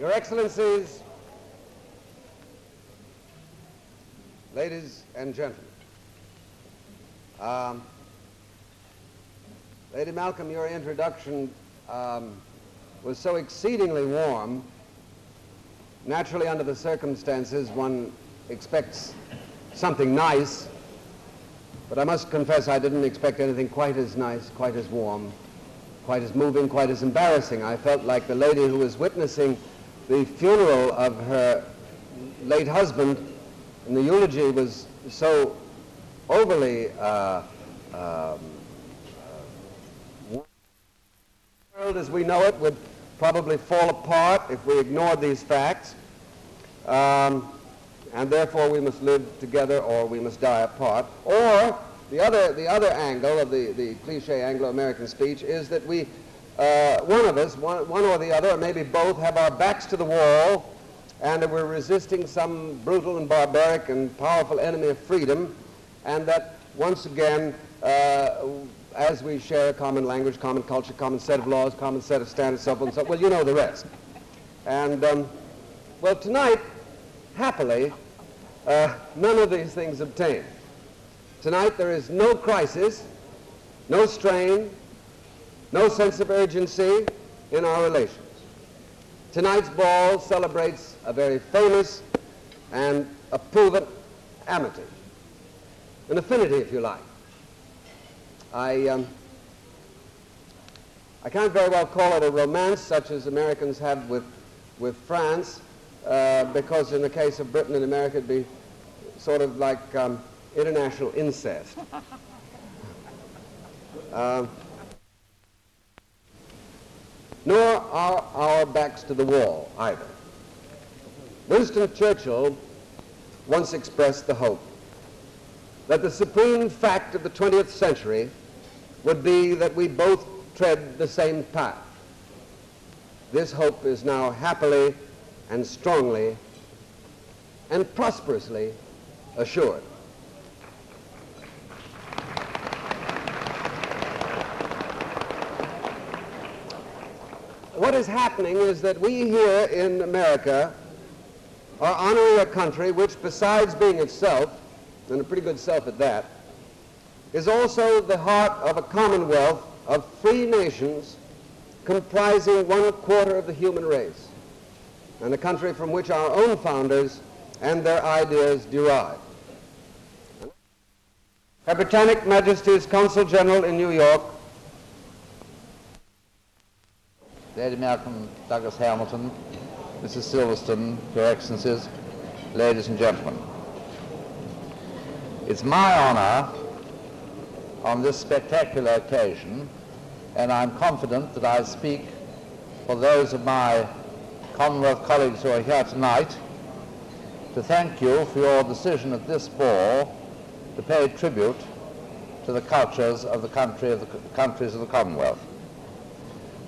Your Excellencies, ladies and gentlemen, Lady Malcolm, your introduction was so exceedingly warm. Naturally, under the circumstances, one expects something nice, but I must confess I didn't expect anything quite as nice, quite as warm, quite as moving, quite as embarrassing. I felt like the lady who was witnessing the funeral of her late husband, and the eulogy was so overly the world as we know it would probably fall apart if we ignored these facts, and therefore we must live together or we must die apart. Or the other angle of the cliche Anglo-American speech is that we, one of us, one or the other, or maybe both, have our backs to the wall and that we're resisting some brutal and barbaric and powerful enemy of freedom, and that once again, as we share a common language, common culture, common set of laws, common set of standards, so forth and so on, well, you know the rest. And, well, tonight, happily, none of these things obtain. Tonight there is no crisis, no strain, no sense of urgency in our relations. Tonight's ball celebrates a very famous and a proven amity, an affinity, if you like. I can't very well call it a romance such as Americans have with France, because in the case of Britain and America it'd be sort of like international incest. Nor are our backs to the wall either. Winston Churchill once expressed the hope that the supreme fact of the 20th century would be that we both tread the same path. This hope is now happily and strongly and prosperously assured. What is happening is that we here in America are honoring a country which, besides being itself, and a pretty good self at that, is also the heart of a commonwealth of free nations comprising 1/4 of the human race, and a country from which our own founders and their ideas derived. Her Britannic Majesty's Consul General in New York, Lady Malcolm Douglas Hamilton, Mrs. Silverstone, Your Excellencies, ladies and gentlemen. It's my honor on this spectacular occasion, and I'm confident that I speak for those of my Commonwealth colleagues who are here tonight, to thank you for your decision at this ball to pay tribute to the cultures of the countries of the Commonwealth.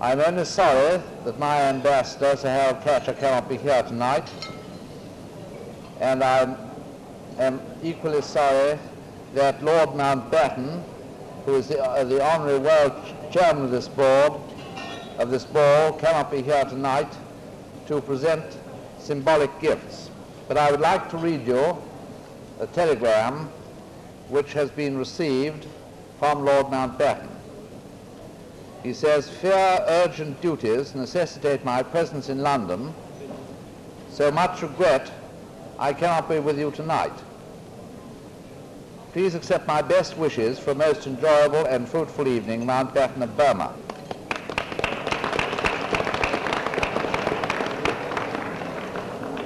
I'm only sorry that my ambassador, Sir Harold Catcher, cannot be here tonight, and I am equally sorry that Lord Mountbatten, who is the honorary world chairman of this ball, cannot be here tonight to present symbolic gifts. But I would like to read you a telegram which has been received from Lord Mountbatten. He says, "Fear urgent duties necessitate my presence in London, so much regret I cannot be with you tonight. Please accept my best wishes for a most enjoyable and fruitful evening, Mountbatten of Burma."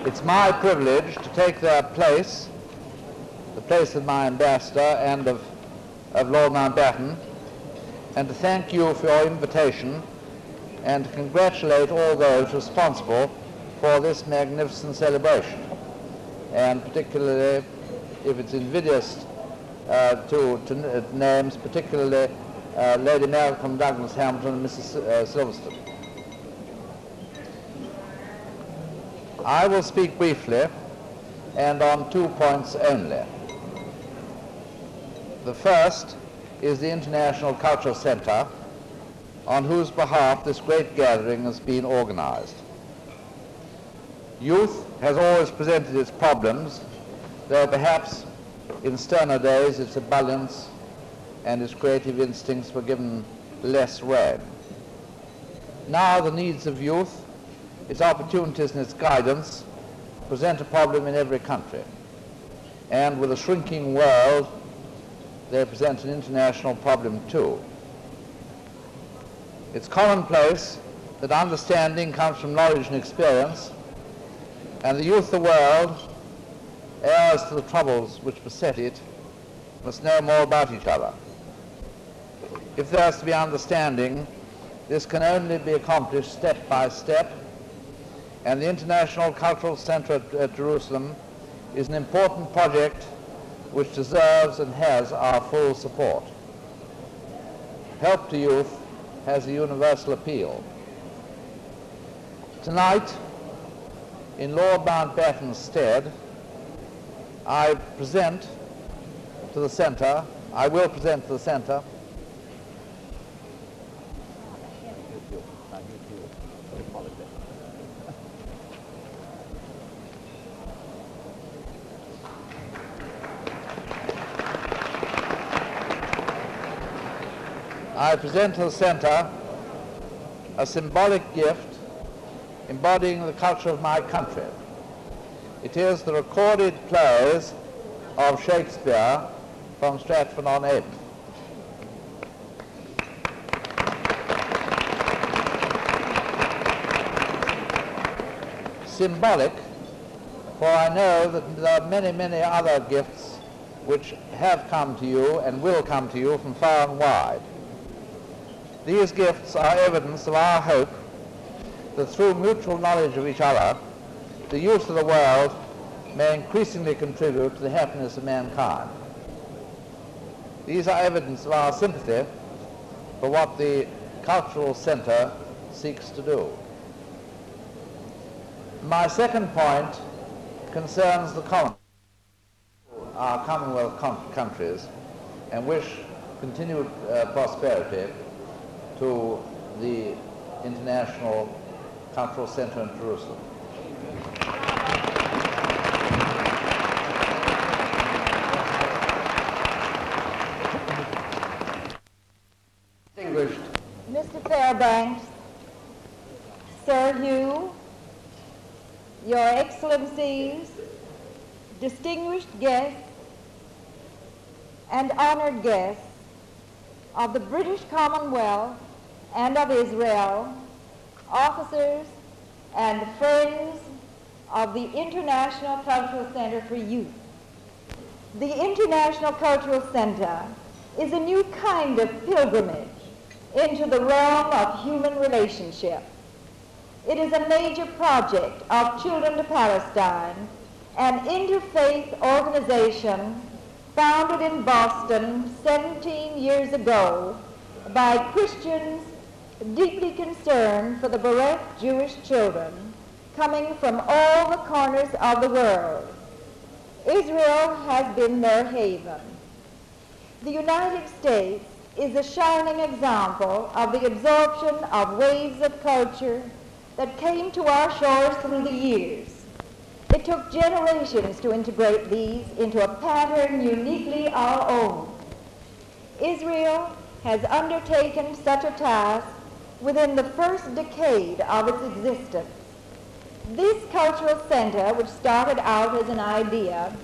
It's my privilege to take their place, the place of my ambassador and of Lord Mountbatten, and to thank you for your invitation and to congratulate all those responsible for this magnificent celebration, and particularly, if it's invidious to names, particularly Lady Malcolm Douglas Hamilton and Mrs. Silverstone. I will speak briefly and on 2 points only. The first is the International Cultural Center, on whose behalf this great gathering has been organized. Youth has always presented its problems, though perhaps in sterner days its ebullience and its creative instincts were given less rein. Now the needs of youth, its opportunities and its guidance present a problem in every country. And with a shrinking world, they present an international problem too. It's commonplace that understanding comes from knowledge and experience, and the youth of the world, heirs to the troubles which beset it, must know more about each other. If there is to be understanding, this can only be accomplished step by step, and the International Cultural Center at Jerusalem is an important project which deserves and has our full support. Help to youth has a universal appeal. Tonight, in Lord Mountbatten's stead, I will present to the Centre a symbolic gift embodying the culture of my country. It is the recorded plays of Shakespeare from Stratford-on-Avon. Symbolic, for I know that there are many, many other gifts which have come to you and will come to you from far and wide. These gifts are evidence of our hope that through mutual knowledge of each other, the youth of the world may increasingly contribute to the happiness of mankind. These are evidence of our sympathy for what the Cultural Centre seeks to do. My second point concerns our Commonwealth countries and wish continued prosperity to the International Cultural Center in Jerusalem. Distinguished Mr. Fairbanks, Sir Hugh, Your Excellencies, distinguished guests, and honored guests of the British Commonwealth and of Israel, officers and friends of the International Cultural Center for Youth. The International Cultural Center is a new kind of pilgrimage into the realm of human relationship. It is a major project of Children to Palestine, an interfaith organization founded in Boston 17 years ago by Christians deeply concerned for the bereft Jewish children coming from all the corners of the world. Israel has been their haven. The United States is a shining example of the absorption of waves of culture that came to our shores through the years. It took generations to integrate these into a pattern uniquely our own. Israel has undertaken such a task within the first decade of its existence. This cultural center, which started out as an idea,